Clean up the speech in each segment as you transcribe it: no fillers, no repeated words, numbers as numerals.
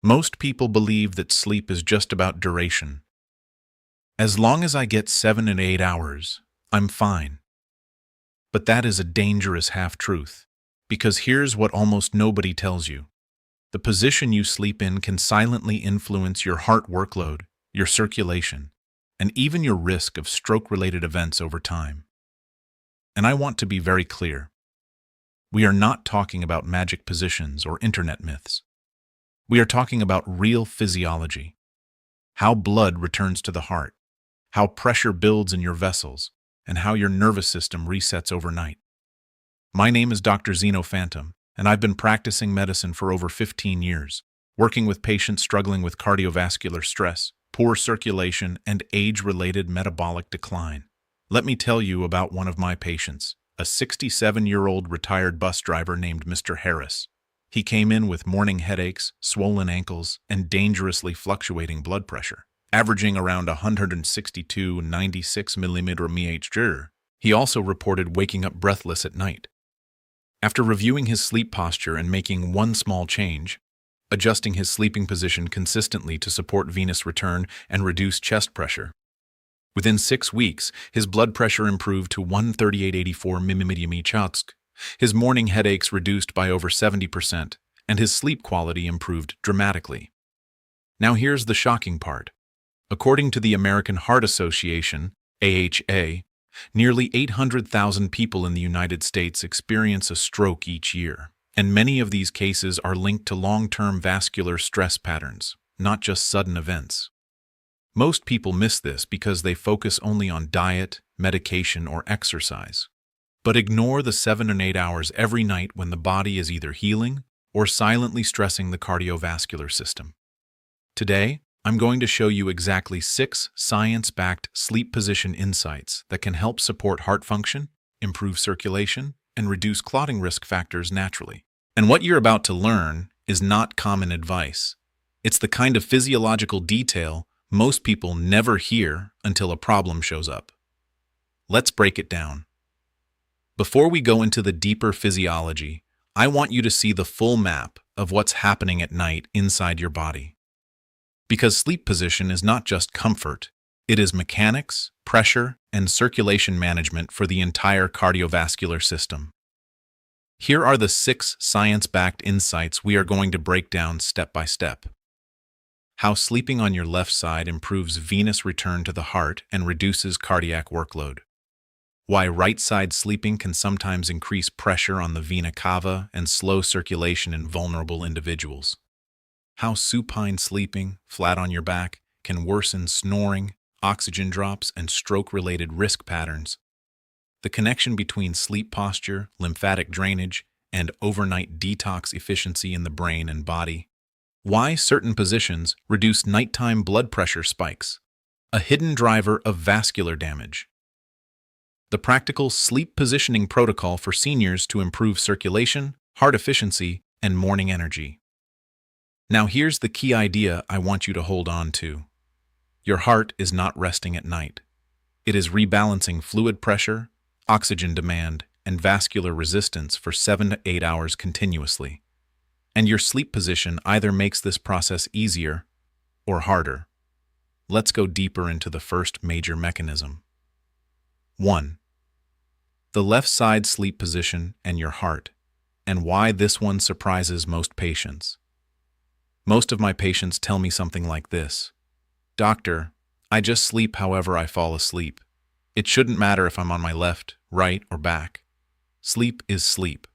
Most people believe that sleep is just about duration. As long as I get 7 and 8 hours, I'm fine. But that is a dangerous half-truth, because here's what almost nobody tells you. The position you sleep in can silently influence your heart workload, your circulation, and even your risk of stroke-related events over time. And I want to be very clear. We are not talking about magic positions or internet myths. We are talking about real physiology, how blood returns to the heart, how pressure builds in your vessels, and how your nervous system resets overnight. My name is Dr. Zeno Phantom, and I've been practicing medicine for over 15 years, working with patients struggling with cardiovascular stress, poor circulation, and age-related metabolic decline. Let me tell you about one of my patients, a 67-year-old retired bus driver named Mr. Harris. He came in with morning headaches, swollen ankles, and dangerously fluctuating blood pressure, averaging around 162/96 mmHg. He also reported waking up breathless at night. After reviewing his sleep posture and making one small change, adjusting his sleeping position consistently to support venous return and reduce chest pressure, within 6 weeks, his blood pressure improved to 138/84 mmHg. His morning headaches reduced by over 70%, and his sleep quality improved dramatically. Now here's the shocking part. According to the American Heart Association, AHA, nearly 800,000 people in the United States experience a stroke each year, and many of these cases are linked to long-term vascular stress patterns, not just sudden events. Most people miss this because they focus only on diet, medication, or exercise, but ignore the 7 and 8 hours every night when the body is either healing or silently stressing the cardiovascular system. Today, I'm going to show you exactly 6 science-backed sleep position insights that can help support heart function, improve circulation, and reduce clotting risk factors naturally. And what you're about to learn is not common advice. It's the kind of physiological detail most people never hear until a problem shows up. Let's break it down. Before we go into the deeper physiology, I want you to see the full map of what's happening at night inside your body. Because sleep position is not just comfort, it is mechanics, pressure, and circulation management for the entire cardiovascular system. Here are the 6 science-backed insights we are going to break down step by step. How sleeping on your left side improves venous return to the heart and reduces cardiac workload. Why right-side sleeping can sometimes increase pressure on the vena cava and slow circulation in vulnerable individuals. How supine sleeping, flat on your back, can worsen snoring, oxygen drops, and stroke-related risk patterns. The connection between sleep posture, lymphatic drainage, and overnight detox efficiency in the brain and body. Why certain positions reduce nighttime blood pressure spikes, a hidden driver of vascular damage. The practical sleep positioning protocol for seniors to improve circulation, heart efficiency, and morning energy. Now here's the key idea I want you to hold on to. Your heart is not resting at night. It is rebalancing fluid pressure, oxygen demand, and vascular resistance for 7 to 8 hours continuously. And your sleep position either makes this process easier or harder. Let's go deeper into the first major mechanism. 1. The left side sleep position and your heart, and why this one surprises most patients. Most of my patients tell me something like this. Doctor, I just sleep however I fall asleep. It shouldn't matter if I'm on my left, right, or back. Sleep is sleep.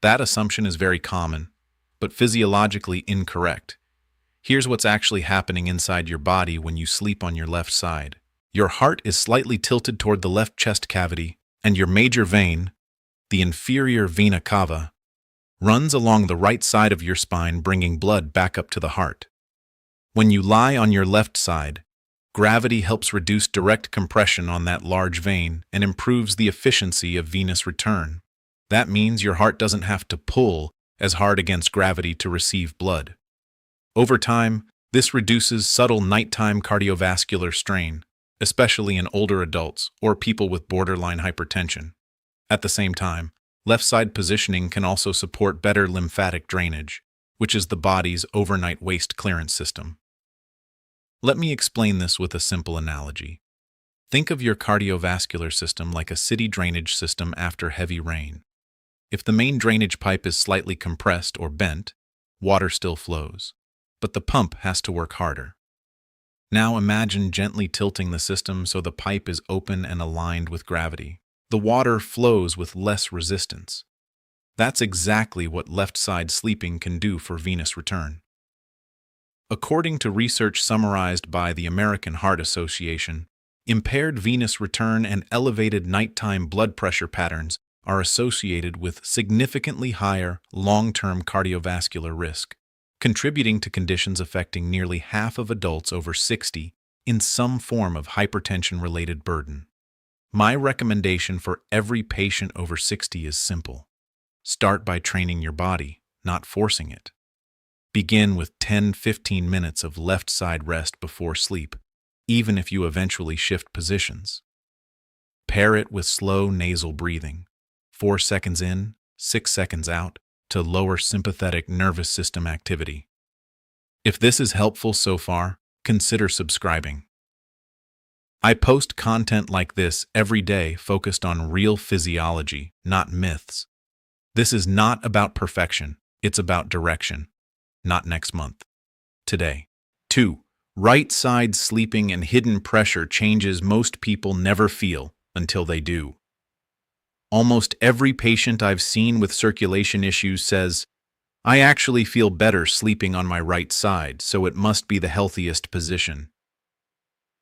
That assumption is very common, but physiologically incorrect. Here's what's actually happening inside your body when you sleep on your left side. Your heart is slightly tilted toward the left chest cavity, and your major vein, the inferior vena cava, runs along the right side of your spine, bringing blood back up to the heart. When you lie on your left side, gravity helps reduce direct compression on that large vein and improves the efficiency of venous return. That means your heart doesn't have to pull as hard against gravity to receive blood. Over time, this reduces subtle nighttime cardiovascular strain, especially in older adults or people with borderline hypertension. At the same time, left side positioning can also support better lymphatic drainage, which is the body's overnight waste clearance system. Let me explain this with a simple analogy. Think of your cardiovascular system like a city drainage system after heavy rain. If the main drainage pipe is slightly compressed or bent, water still flows, but the pump has to work harder. Now imagine gently tilting the system so the pipe is open and aligned with gravity. The water flows with less resistance. That's exactly what left-side sleeping can do for venous return. According to research summarized by the American Heart Association, impaired venous return and elevated nighttime blood pressure patterns are associated with significantly higher long-term cardiovascular risk, contributing to conditions affecting nearly half of adults over 60 in some form of hypertension-related burden. My recommendation for every patient over 60 is simple. Start by training your body, not forcing it. Begin with 10-15 minutes of left-side rest before sleep, even if you eventually shift positions. Pair it with slow nasal breathing, 4 seconds in, 6 seconds out, to lower sympathetic nervous system activity. If this is helpful so far, consider subscribing. I post content like this every day focused on real physiology, not myths. This is not about perfection, it's about direction. Not next month. Today. 2. Right side sleeping and hidden pressure changes most people never feel until they do. Almost every patient I've seen with circulation issues says, "I actually feel better sleeping on my right side, so it must be the healthiest position."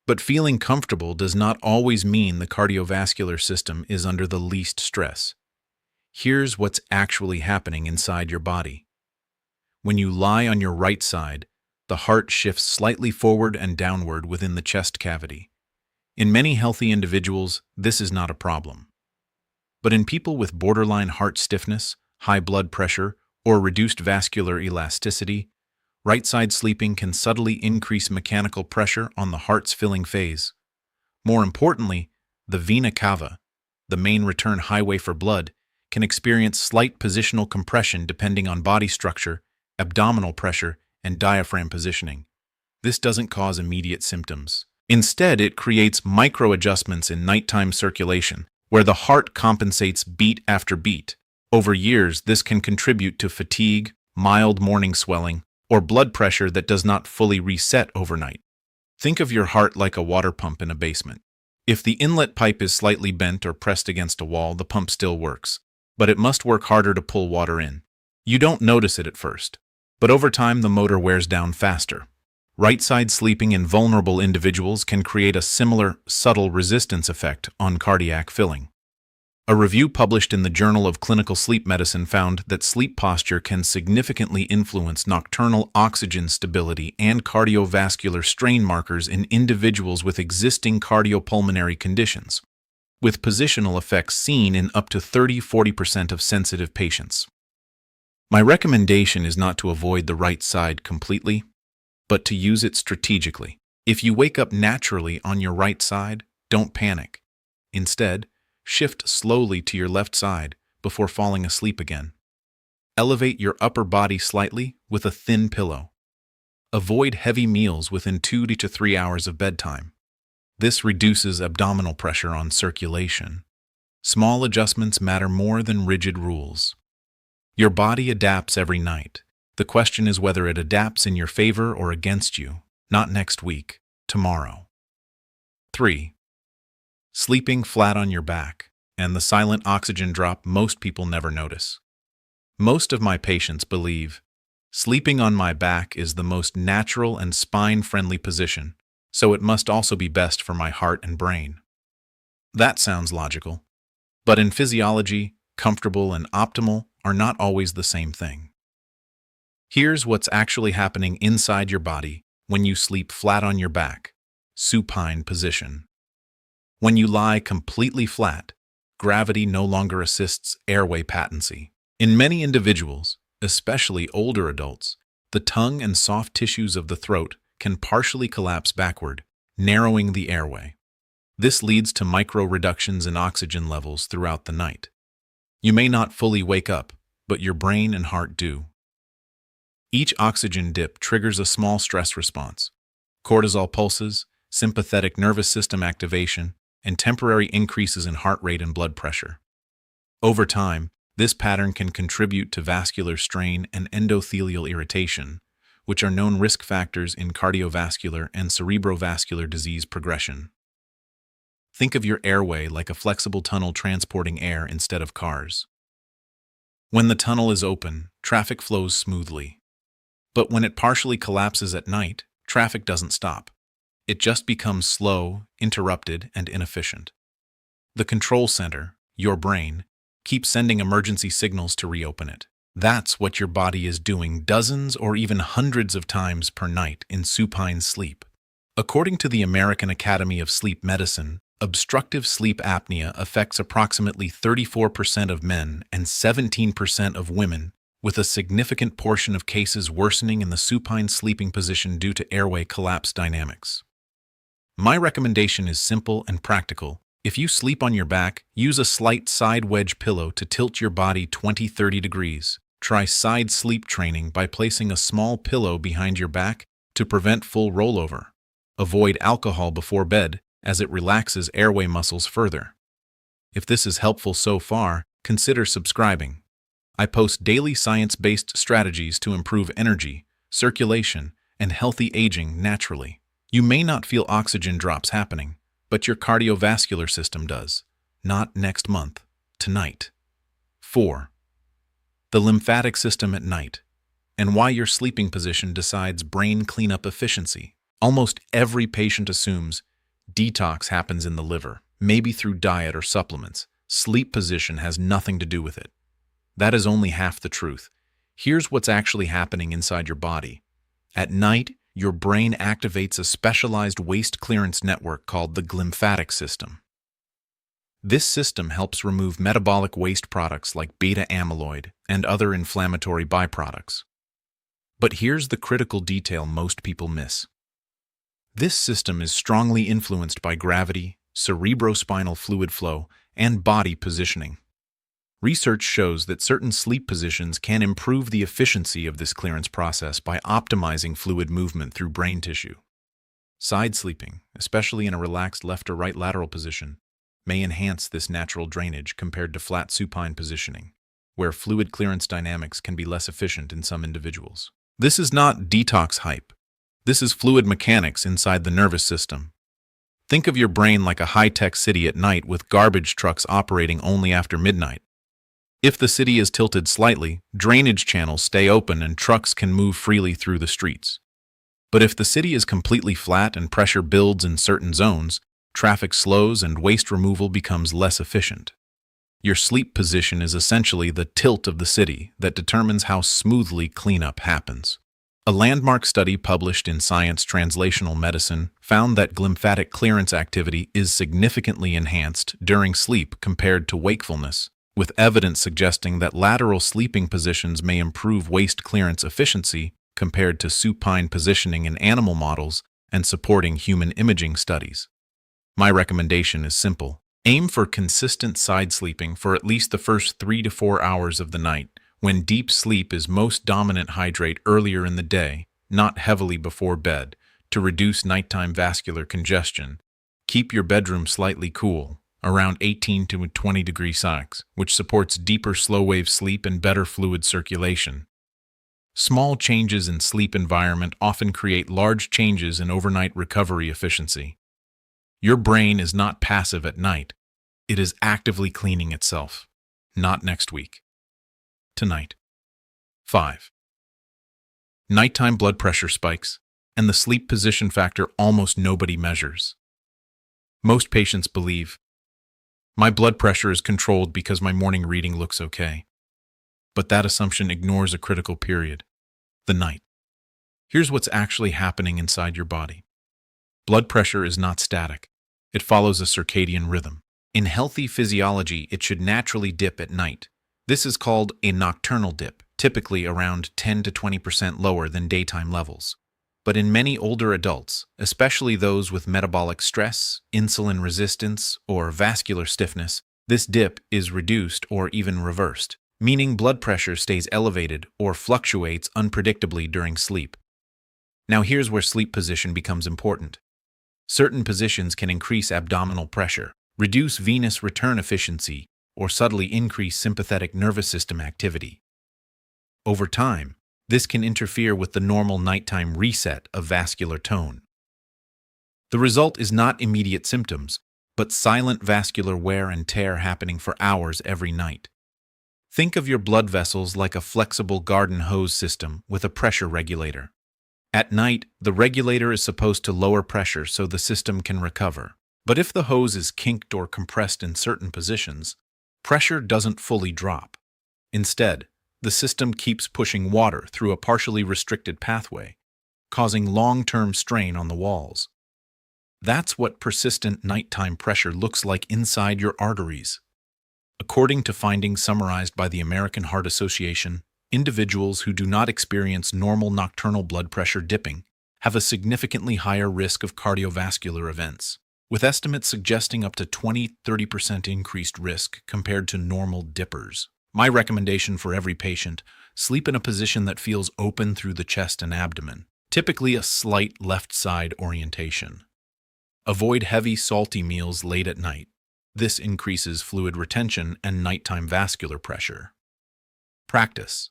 But feeling comfortable does not always mean the cardiovascular system is under the least stress. Here's what's actually happening inside your body. When you lie on your right side, the heart shifts slightly forward and downward within the chest cavity. In many healthy individuals, this is not a problem. But in people with borderline heart stiffness, high blood pressure, or reduced vascular elasticity, right-side sleeping can subtly increase mechanical pressure on the heart's filling phase. More importantly, the vena cava, the main return highway for blood, can experience slight positional compression depending on body structure, abdominal pressure, and diaphragm positioning. This doesn't cause immediate symptoms. Instead, it creates micro-adjustments in nighttime circulation, where the heart compensates beat after beat. Over years, this can contribute to fatigue, mild morning swelling, or blood pressure that does not fully reset overnight. Think of your heart like a water pump in a basement. If the inlet pipe is slightly bent or pressed against a wall, the pump still works, but it must work harder to pull water in. You don't notice it at first, but over time the motor wears down faster. Right-side sleeping in vulnerable individuals can create a similar, subtle resistance effect on cardiac filling. A review published in the Journal of Clinical Sleep Medicine found that sleep posture can significantly influence nocturnal oxygen stability and cardiovascular strain markers in individuals with existing cardiopulmonary conditions, with positional effects seen in up to 30–40% of sensitive patients. My recommendation is not to avoid the right side completely, but to use it strategically. If you wake up naturally on your right side, don't panic. Instead, shift slowly to your left side before falling asleep again. Elevate your upper body slightly with a thin pillow. Avoid heavy meals within 2 to 3 hours of bedtime. This reduces abdominal pressure on circulation. Small adjustments matter more than rigid rules. Your body adapts every night. The question is whether it adapts in your favor or against you, not next week, tomorrow. 3. Sleeping flat on your back, and the silent oxygen drop most people never notice. Most of my patients believe, sleeping on my back is the most natural and spine-friendly position, so it must also be best for my heart and brain. That sounds logical, but in physiology, comfortable and optimal are not always the same thing. Here's what's actually happening inside your body when you sleep flat on your back, supine position. When you lie completely flat, gravity no longer assists airway patency. In many individuals, especially older adults, the tongue and soft tissues of the throat can partially collapse backward, narrowing the airway. This leads to micro-reductions in oxygen levels throughout the night. You may not fully wake up, but your brain and heart do. Each oxygen dip triggers a small stress response: cortisol pulses, sympathetic nervous system activation, and temporary increases in heart rate and blood pressure. Over time, this pattern can contribute to vascular strain and endothelial irritation, which are known risk factors in cardiovascular and cerebrovascular disease progression. Think of your airway like a flexible tunnel transporting air instead of cars. When the tunnel is open, traffic flows smoothly. But when it partially collapses at night, traffic doesn't stop. It just becomes slow, interrupted, and inefficient. The control center, your brain, keeps sending emergency signals to reopen it. That's what your body is doing dozens or even hundreds of times per night in supine sleep. According to the American Academy of Sleep Medicine, obstructive sleep apnea affects approximately 34% of men and 17% of women, with a significant portion of cases worsening in the supine sleeping position due to airway collapse dynamics. My recommendation is simple and practical. If you sleep on your back, use a slight side wedge pillow to tilt your body 20-30 degrees. Try side sleep training by placing a small pillow behind your back to prevent full rollover. Avoid alcohol before bed, as it relaxes airway muscles further. If this is helpful so far, consider subscribing. I post daily science-based strategies to improve energy, circulation, and healthy aging naturally. You may not feel oxygen drops happening, but your cardiovascular system does. Not next month, tonight. 4. The lymphatic system at night, and why your sleeping position decides brain cleanup efficiency. Almost every patient assumes detox happens in the liver, maybe through diet or supplements. Sleep position has nothing to do with it. That is only half the truth. Here's what's actually happening inside your body. At night, your brain activates a specialized waste clearance network called the glymphatic system. This system helps remove metabolic waste products like beta amyloid and other inflammatory byproducts. But here's the critical detail most people miss. This system is strongly influenced by gravity, cerebrospinal fluid flow, and body positioning. Research shows that certain sleep positions can improve the efficiency of this clearance process by optimizing fluid movement through brain tissue. Side sleeping, especially in a relaxed left or right lateral position, may enhance this natural drainage compared to flat supine positioning, where fluid clearance dynamics can be less efficient in some individuals. This is not detox hype. This is fluid mechanics inside the nervous system. Think of your brain like a high-tech city at night with garbage trucks operating only after midnight. If the city is tilted slightly, drainage channels stay open and trucks can move freely through the streets. But if the city is completely flat and pressure builds in certain zones, traffic slows and waste removal becomes less efficient. Your sleep position is essentially the tilt of the city that determines how smoothly cleanup happens. A landmark study published in Science Translational Medicine found that glymphatic clearance activity is significantly enhanced during sleep compared to wakefulness, with evidence suggesting that lateral sleeping positions may improve waste clearance efficiency compared to supine positioning in animal models and supporting human imaging studies. My recommendation is simple. Aim for consistent side sleeping for at least the first 3 to 4 hours of the night, when deep sleep is most dominant. Hydrate earlier in the day, not heavily before bed, to reduce nighttime vascular congestion. Keep your bedroom slightly cool, around 18 to 20 degrees Celsius, which supports deeper slow-wave sleep and better fluid circulation. Small changes in sleep environment often create large changes in overnight recovery efficiency. Your brain is not passive at night. It is actively cleaning itself. Not next week. Tonight. 5. Nighttime blood pressure spikes, and the sleep position factor almost nobody measures. Most patients believe, my blood pressure is controlled because my morning reading looks okay. But that assumption ignores a critical period, the night. Here's what's actually happening inside your body. Blood pressure is not static. It follows a circadian rhythm. In healthy physiology, it should naturally dip at night. This is called a nocturnal dip, typically around 10 to 20% lower than daytime levels. But in many older adults, especially those with metabolic stress, insulin resistance, or vascular stiffness, this dip is reduced or even reversed. meaning blood pressure stays elevated or fluctuates unpredictably during sleep. Now here's where sleep position becomes important. Certain positions can increase abdominal pressure, reduce venous return efficiency, or subtly increase sympathetic nervous system activity. Over time, this can interfere with the normal nighttime reset of vascular tone. The result is not immediate symptoms, but silent vascular wear and tear happening for hours every night. Think of your blood vessels like a flexible garden hose system with a pressure regulator. At night, the regulator is supposed to lower pressure so the system can recover. But if the hose is kinked or compressed in certain positions, pressure doesn't fully drop. Instead, the system keeps pushing water through a partially restricted pathway, causing long-term strain on the walls. That's what persistent nighttime pressure looks like inside your arteries. According to findings summarized by the American Heart Association, individuals who do not experience normal nocturnal blood pressure dipping have a significantly higher risk of cardiovascular events, with estimates suggesting up to 20–30% increased risk compared to normal dippers. My recommendation for every patient: sleep in a position that feels open through the chest and abdomen, typically a slight left side orientation. Avoid heavy, salty meals late at night. This increases fluid retention and nighttime vascular pressure. Practice: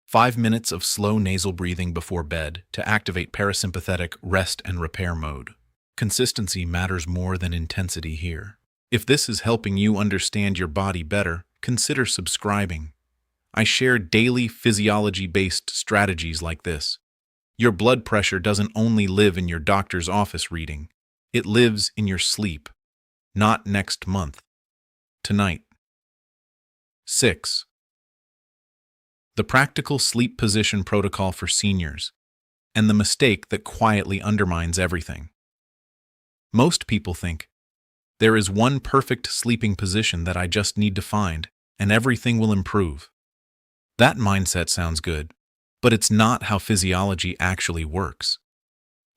5 minutes of slow nasal breathing before bed to activate parasympathetic rest and repair mode. Consistency matters more than intensity here. If this is helping you understand your body better, consider subscribing. I share daily physiology-based strategies like this. Your blood pressure doesn't only live in your doctor's office reading. It lives in your sleep. Not next month. Tonight. 6. The practical sleep position protocol for seniors, and the mistake that quietly undermines everything. Most people think, there is one perfect sleeping position that I just need to find, and everything will improve. That mindset sounds good, but it's not how physiology actually works.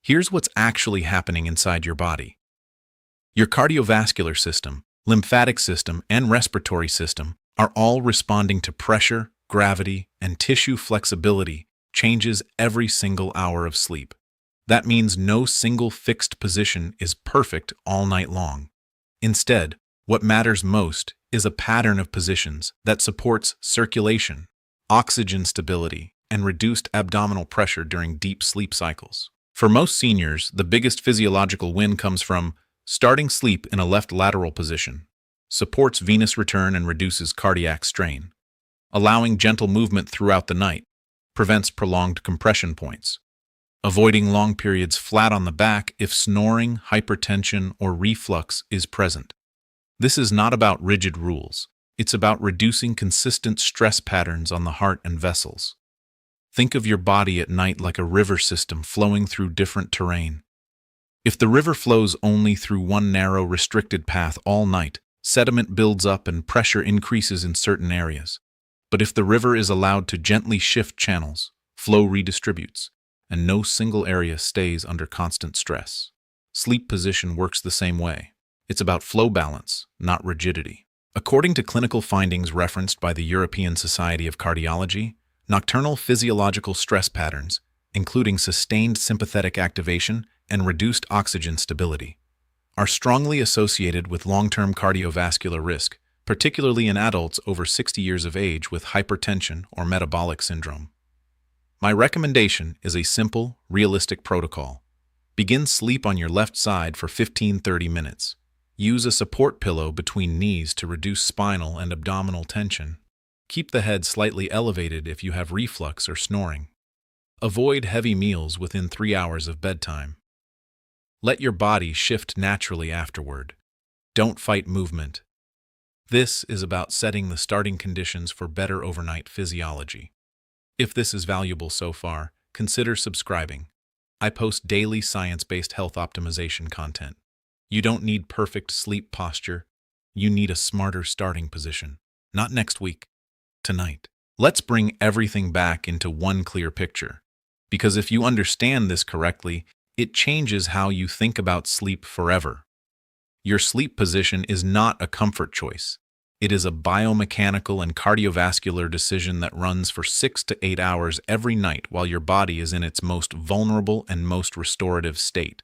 Here's what's actually happening inside your body. Your cardiovascular system, lymphatic system, and respiratory system are all responding to pressure, gravity, and tissue flexibility changes every single hour of sleep. That means no single fixed position is perfect all night long. Instead, what matters most is a pattern of positions that supports circulation, oxygen stability, and reduced abdominal pressure during deep sleep cycles. For most seniors, the biggest physiological win comes from starting sleep in a left lateral position, supports venous return and reduces cardiac strain. Allowing gentle movement throughout the night prevents prolonged compression points. Avoiding long periods flat on the back if snoring, hypertension, or reflux is present. This is not about rigid rules. It's about reducing consistent stress patterns on the heart and vessels. Think of your body at night like a river system flowing through different terrain. If the river flows only through one narrow, restricted path all night, sediment builds up and pressure increases in certain areas. But if the river is allowed to gently shift channels, flow redistributes, and no single area stays under constant stress. Sleep position works the same way. It's about flow balance, not rigidity. According to clinical findings referenced by the European Society of Cardiology, nocturnal physiological stress patterns, including sustained sympathetic activation and reduced oxygen stability, are strongly associated with long-term cardiovascular risk, particularly in adults over 60 years of age with hypertension or metabolic syndrome. My recommendation is a simple, realistic protocol. Begin sleep on your left side for 15–30 minutes. Use a support pillow between knees to reduce spinal and abdominal tension. Keep the head slightly elevated if you have reflux or snoring. Avoid heavy meals within 3 hours of bedtime. Let your body shift naturally afterward. Don't fight movement. This is about setting the starting conditions for better overnight physiology. If this is valuable so far, consider subscribing. I post daily science-based health optimization content. You don't need perfect sleep posture. You need a smarter starting position. Not next week. Tonight. Let's bring everything back into one clear picture. Because if you understand this correctly, it changes how you think about sleep forever. Your sleep position is not a comfort choice. It is a biomechanical and cardiovascular decision that runs for 6 to 8 hours every night while your body is in its most vulnerable and most restorative state.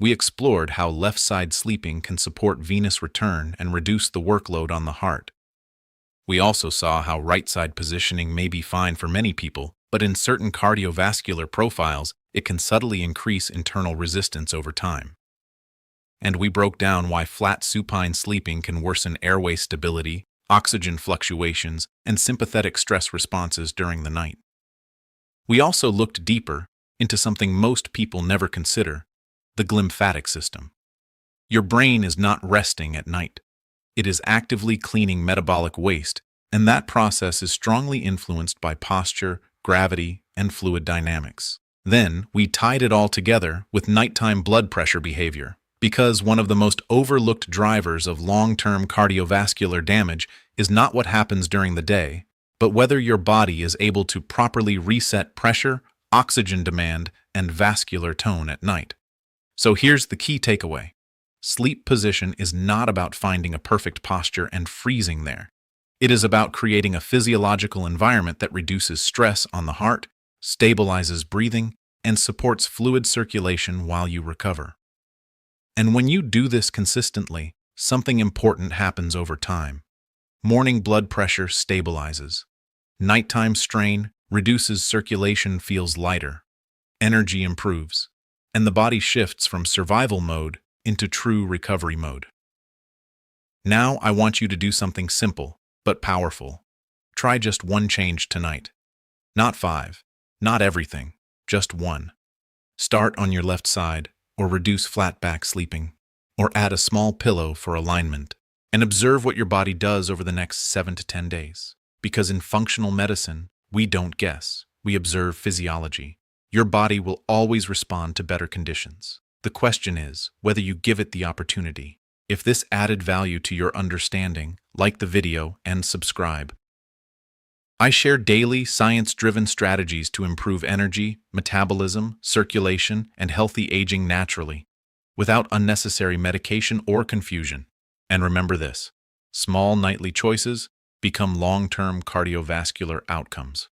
We explored how left-side sleeping can support venous return and reduce the workload on the heart. We also saw how right-side positioning may be fine for many people, but in certain cardiovascular profiles, it can subtly increase internal resistance over time. And we broke down why flat supine sleeping can worsen airway stability, oxygen fluctuations, and sympathetic stress responses during the night. We also looked deeper into something most people never consider: the glymphatic system. Your brain is not resting at night. It is actively cleaning metabolic waste, and that process is strongly influenced by posture, gravity, and fluid dynamics. Then, we tied it all together with nighttime blood pressure behavior, because one of the most overlooked drivers of long-term cardiovascular damage is not what happens during the day, but whether your body is able to properly reset pressure, oxygen demand, and vascular tone at night. So here's the key takeaway. Sleep position is not about finding a perfect posture and freezing there. It is about creating a physiological environment that reduces stress on the heart, stabilizes breathing, and supports fluid circulation while you recover. And when you do this consistently, something important happens over time. Morning blood pressure stabilizes. Nighttime strain reduces, circulation feels lighter. Energy improves. And the body shifts from survival mode into true recovery mode. Now I want you to do something simple, but powerful. Try just one change tonight. Not 5, not everything, just one. Start on your left side, or reduce flat back sleeping, or add a small pillow for alignment, and observe what your body does over the next 7 to 10 days. Because in functional medicine, we don't guess, we observe physiology. Your body will always respond to better conditions. The question is whether you give it the opportunity. If this added value to your understanding, like the video and subscribe. I share daily, science-driven strategies to improve energy, metabolism, circulation, and healthy aging naturally, without unnecessary medication or confusion. And remember this: small nightly choices become long-term cardiovascular outcomes.